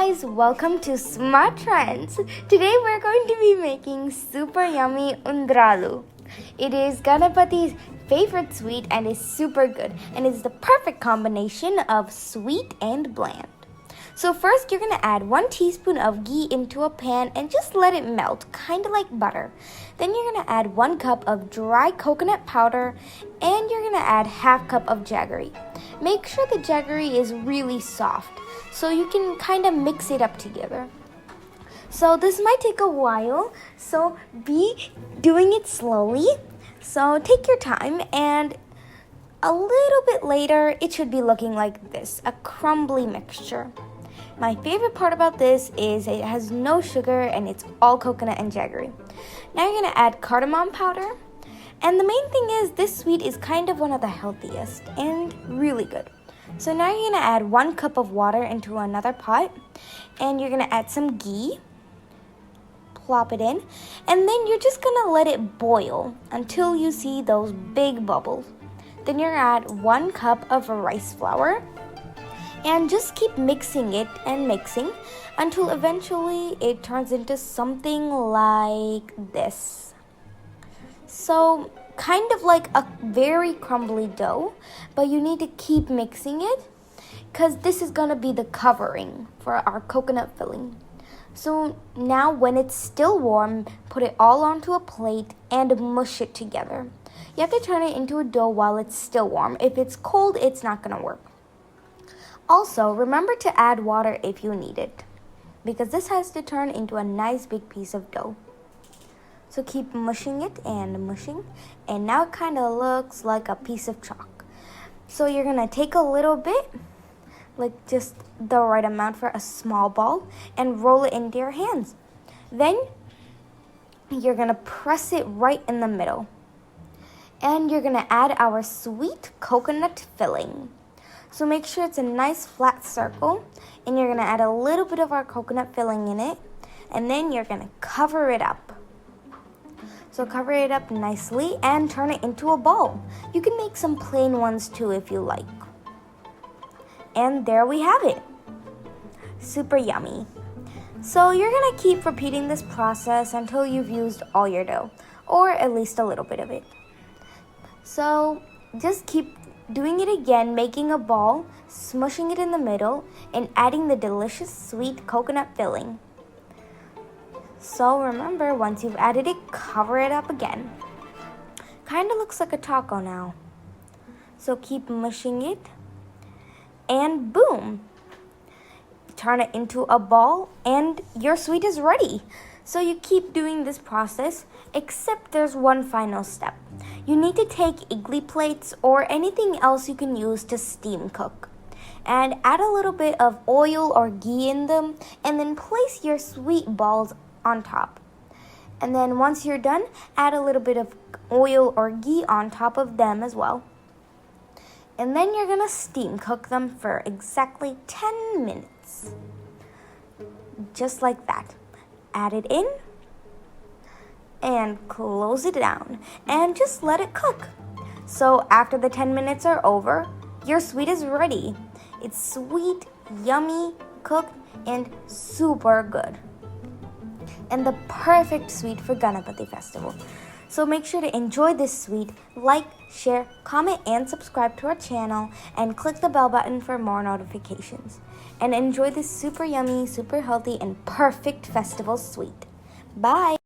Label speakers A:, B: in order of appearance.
A: guys, welcome to SMA-Trendz. Today we're going to be making super yummy Undrallu. It is Ganapati's favorite sweet and is super good, and it's the perfect combination of sweet and bland. So first you're going to add 1 teaspoon of ghee into a pan and just let it melt, kind of like butter. Then you're going to add 1 cup of dry coconut powder and you're going to add ½ cup of Jaggary. Make sure the Jaggary is really soft so you can kind of mix it up together. So this might take a while, so be doing it slowly. So take your time, and a little bit later it should be looking like this, a crumbly mixture. My favorite part about this is it has no sugar and it's all coconut and Jaggary. Now you're going to add cardamom powder. And the main thing is this sweet is kind of one of the healthiest and really good. So now you're going to add 1 cup of water into another pot. And you're going to add some ghee. Plop it in. And then you're just going to let it boil until you see those big bubbles. Then you're going to add 1 cup of rice flour. And just keep mixing it and mixing until eventually it turns into something like this. So kind of like a very crumbly dough, but you need to keep mixing it because this is going to be the covering for our coconut filling. So now when it's still warm, put it all onto a plate and mush it together. You have to turn it into a dough while it's still warm. If it's cold, it's not going to work. Also, remember to add water if you need it, because this has to turn into a nice big piece of dough. So keep mushing it and mushing, and now it kind of looks like a piece of chalk. So you're going to take a little bit, like just the right amount for a small ball, and roll it into your hands. Then you're going to press it right in the middle. And you're going to add our sweet coconut filling. So make sure it's a nice flat circle, and you're going to add a little bit of our coconut filling in it, and then you're going to cover it up. So cover it up nicely and turn it into a ball. You can make some plain ones too if you like. And there we have it. Super yummy. So you're going to keep repeating this process until you've used all your dough, or at least a little bit of it. So just keep doing it again, making a ball, smushing it in the middle, and adding the delicious sweet coconut filling. So remember, once you've added it, cover it up again. Kind of looks like a taco now. So keep mushing it, and boom! Turn it into a ball, and your sweet is ready. So you keep doing this process, except there's one final step. You need to take igloo plates or anything else you can use to steam cook, and add a little bit of oil or ghee in them, and then place your sweet balls on top. And then once you're done, add a little bit of oil or ghee on top of them as well. And then you're going to steam cook them for exactly 10 minutes. Just like that. Add it in and close it down and just let it cook. So after the 10 minutes are over, your sweet is ready. It's sweet, yummy, cooked, and super good. And the perfect sweet for Ganapati festival. So make sure to enjoy this sweet, like, share, comment, and subscribe to our channel, and click the bell button for more notifications. And enjoy this super yummy, super healthy, and perfect festival sweet. Bye!